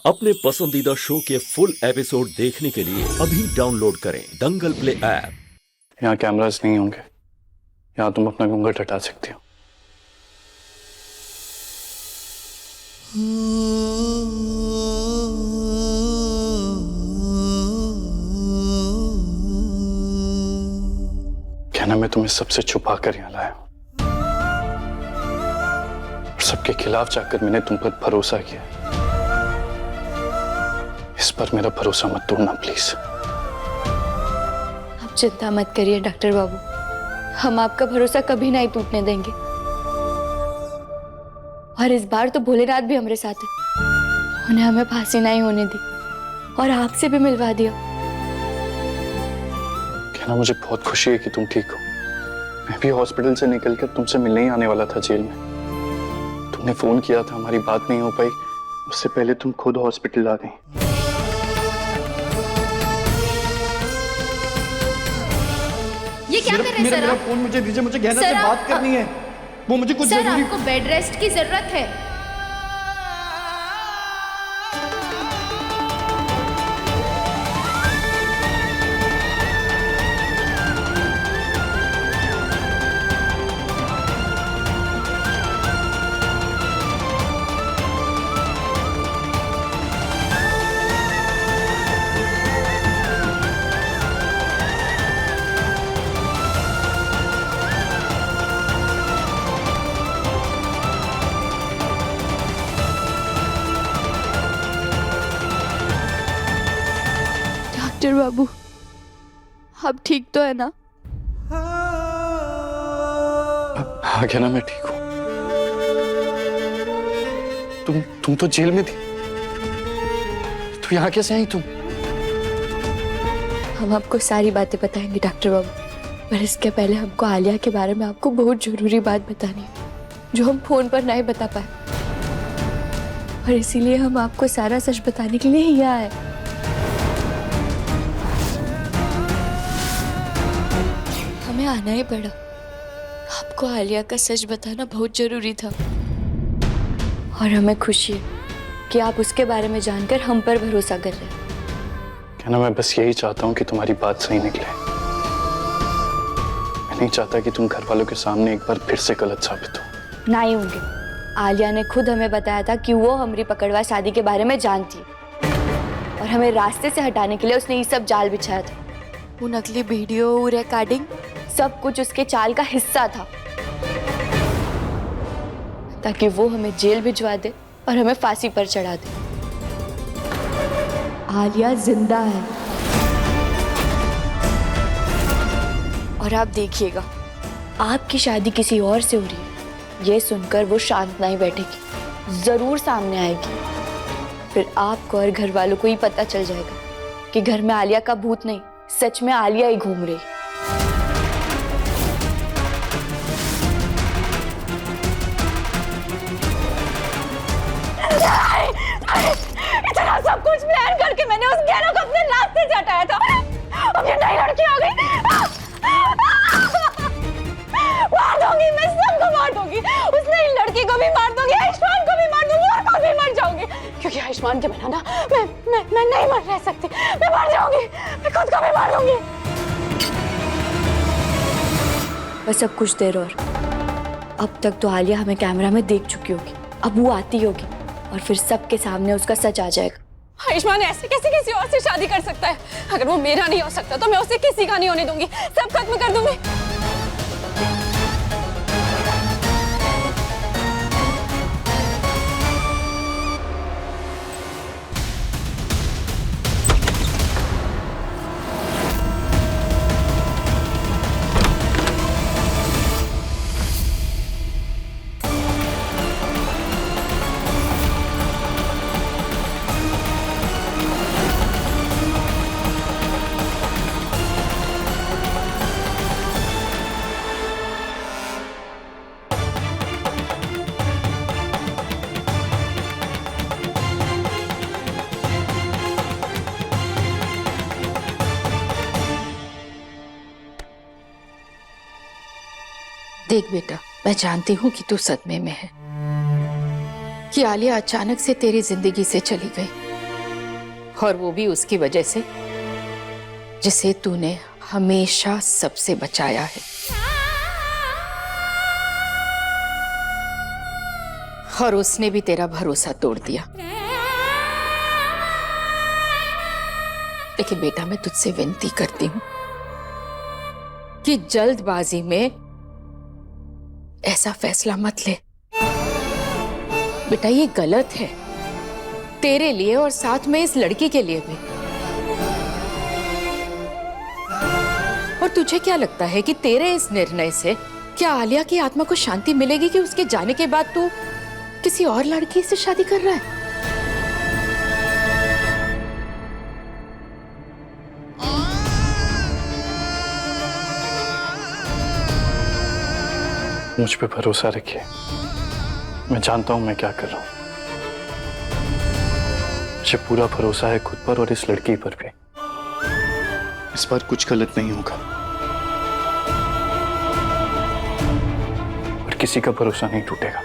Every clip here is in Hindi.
अपने पसंदीदा शो के फुल एपिसोड देखने के लिए अभी डाउनलोड करें दंगल प्ले ऐप। यहाँ कैमरास नहीं होंगे, यहाँ तुम अपना घूंघट हटा सकती हो। क्या ना, मैं तुम्हें सबसे छुपा कर यहाँ लाया हूं और सबके खिलाफ जाकर मैंने तुम पर भरोसा किया। इस पर मेरा भरोसा मत तोड़ना प्लीज। आप चिंता मत करिए डॉक्टर बाबू, हम आपका भरोसा कभी नहीं टूटने देंगे। और इस बार तो भोलेनाथ भी हमारे साथ है, उन्हें हमें फांसी नहीं होने दी और आपसे भी मिलवा दिया। कहना, मुझे बहुत खुशी है कि तुम ठीक हो। मैं भी हॉस्पिटल से निकलकर तुमसे मिलने ही आने वाला था जेल में। तुमने फोन किया था, हमारी बात नहीं हो पाई, उससे पहले तुम खुद हॉस्पिटल आ गई। ये क्या कर रहे हैं सर? मेरा फोन मुझे दीजिए, मुझे गहना से बात करनी है। वो मुझे कुछ सर, जरूरी। आपको बेड रेस्ट की जरूरत है। डॉक्टर बाबू, आप ठीक तो है ना? हाँ कहना, मैं ठीक हूँ। तुम तो जेल में थी, तो यहाँ कैसे आई तुम? हम आपको सारी बातें बताएंगे डॉक्टर बाबू, पर इसके पहले हमको आलिया के बारे में आपको बहुत जरूरी बात बतानी है, जो हम फोन पर नहीं बता पाए। और इसीलिए हम आपको सारा सच बताने के लिए यहाँ आए। हमें आना ही पड़ा, आपको आलिया का सच बताना बहुत जरूरी था। और हमें खुशी है कि आप उसके बारे में जानकर हम पर भरोसा कर रहे हैं। कहना, मैं बस यही चाहता हूँ कि तुम्हारी बात सही निकले। मैं नहीं चाहता कि तुम घर वालों के सामने एक बार फिर से गलत साबित हो। नहीं होंगे। आलिया ने खुद हमें बताया था कि वो हमारी पकड़वा शादी के बारे में जानती है और हमें रास्ते से हटाने के लिए उसने ये सब जाल बिछाया था। वो नकली वीडियो रिकॉर्डिंग सब कुछ उसके चाल का हिस्सा था, ताकि वो हमें जेल भिजवा दे और हमें फांसी पर चढ़ा दे। आलिया जिंदा है और आप देखिएगा, आपकी शादी किसी और से हो रही है, ये सुनकर वो शांत नहीं बैठेगी, जरूर सामने आएगी। फिर आपको और घर वालों को ही पता चल जाएगा कि घर में आलिया का भूत नहीं, सच में आलिया ही घूम रही। इतना सब कुछ प्लान करके मैंने उस गहनों को अपने रास्ते से हटाया था। अब ये नई लड़की आ गई। मार दूंगी, मैं सबको मार दूंगी। उस नई लड़की को भी मार दूंगी, आयुष्मान को भी मार दूंगी और खुद भी मर जाऊंगी। क्योंकि आयुष्मान के बिना ना मैं नहीं मर रह सकती। मैं मर जाऊंगी, मैं खुद को भी मार दूंगी। बस अब कुछ देर और। अब तक तो आलिया हमें कैमरा में देख चुकी होगी, अब वो आती होगी और फिर सबके सामने उसका सच आ जाएगा। आयुष्मान ऐसे कैसे किसी और से शादी कर सकता है? अगर वो मेरा नहीं हो सकता तो मैं उसे किसी का नहीं होने दूंगी, सब खत्म कर दूंगी। देख बेटा, मैं जानती हूँ कि तू सदमे में है कि आलिया अचानक से तेरी जिंदगी से चली गई। और वो भी उसकी वजह से जिसे तूने हमेशा सबसे बचाया है। और उसने भी तेरा भरोसा तोड़ दिया। लेकिन बेटा, मैं तुझसे विनती करती हूं कि जल्दबाजी में ऐसा फैसला मत ले। बेटा, ये गलत है तेरे लिए और साथ में इस लड़की के लिए भी। और तुझे क्या लगता है कि तेरे इस निर्णय से क्या आलिया की आत्मा को शांति मिलेगी कि उसके जाने के बाद तू किसी और लड़की से शादी कर रहा है? मुझ पे भरोसा रखिए, मैं जानता हूं मैं क्या कर रहा हूं। मुझे पूरा भरोसा है खुद पर और इस लड़की पर भी। इस बार कुछ गलत नहीं होगा और किसी का भरोसा नहीं टूटेगा।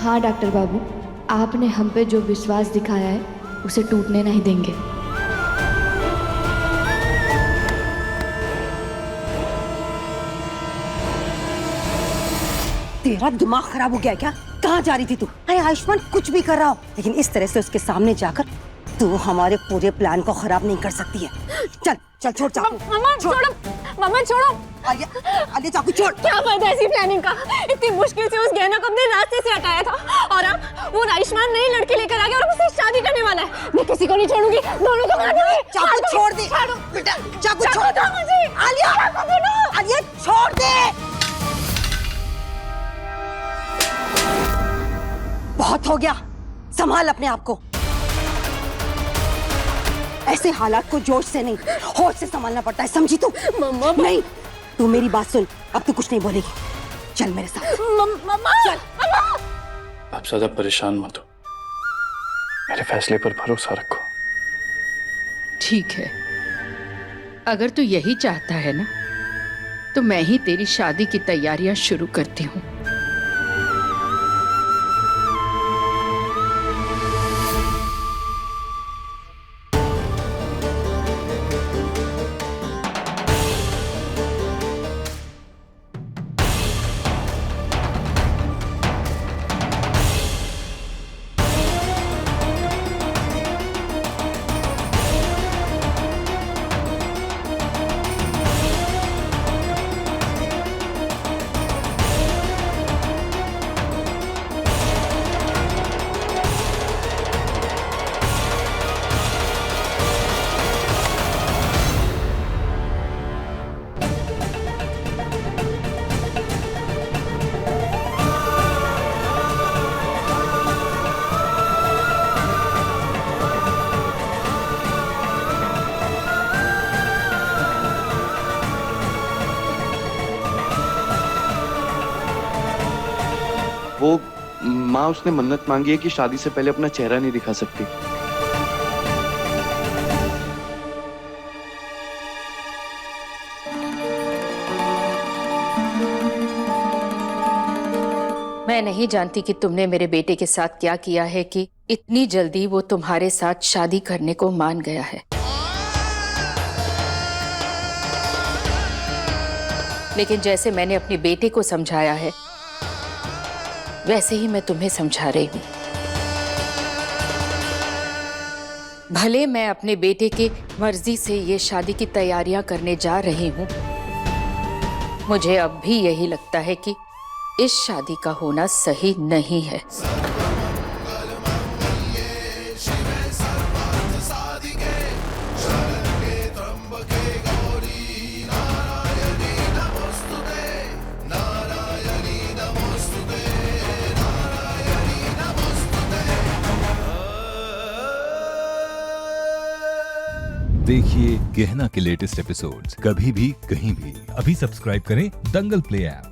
हाँ डॉक्टर बाबू, आपने हम पे जो विश्वास दिखाया है उसे टूटने नहीं देंगे। तेरा दिमाग खराब हो गया क्या? कहाँ जा रही थी तू? अरे आयुष्मान कुछ भी कर रहा हो, लेकिन इस तरह से उसके सामने जाकर तू हमारे पूरे प्लान को खराब नहीं कर सकती है। चल चल छोड़ चाकू। मम्मा छोड़ो, मम्मा छोड़ो। आलिया, आलिया चाकू छोड़। क्या फायदा ऐसी प्लानिंग का? इतनी मुश्किल से उस गहना को अपने रास्ते से हटाया था और अब वो आयुष्मान नई लड़की लेकर आ गया और उससे शादी करने वाला है। मैं किसी को नहीं छोड़ूंगी, दोनों को मार दूंगी। चाकू छोड़ दे बेटा, चाकू छोड़ दे मुझे। आलिया, आलिया छोड़ दे। बहुत हो गया, संभाल अपने आप को। ऐसे हालात को जोश से नहीं, होश से संभालना पड़ता है, समझी तू? मम्मा नहीं, तू मेरी बात सुन, अब तू कुछ नहीं बोलेगी। चल मेरे साथ। मम्मा चल। आप ज्यादा परेशान मत हो, मेरे फैसले पर भरोसा रखो। ठीक है, अगर तू यही चाहता है ना, तो मैं ही तेरी शादी की तैयारियां शुरू करती हूँ। वो माँ, उसने मन्नत मांगी है कि शादी से पहले अपना चेहरा नहीं दिखा सकती। मैं नहीं जानती कि तुमने मेरे बेटे के साथ क्या किया है कि इतनी जल्दी वो तुम्हारे साथ शादी करने को मान गया है। लेकिन जैसे मैंने अपने बेटे को समझाया है, वैसे ही मैं तुम्हें समझा रही हूं। भले मैं अपने बेटे की मर्जी से ये शादी की तैयारियां करने जा रही हूं, मुझे अब भी यही लगता है कि इस शादी का होना सही नहीं है। देखिए गहना के लेटेस्ट एपिसोड्स कभी भी कहीं भी। अभी सब्सक्राइब करें दंगल प्ले ऐप।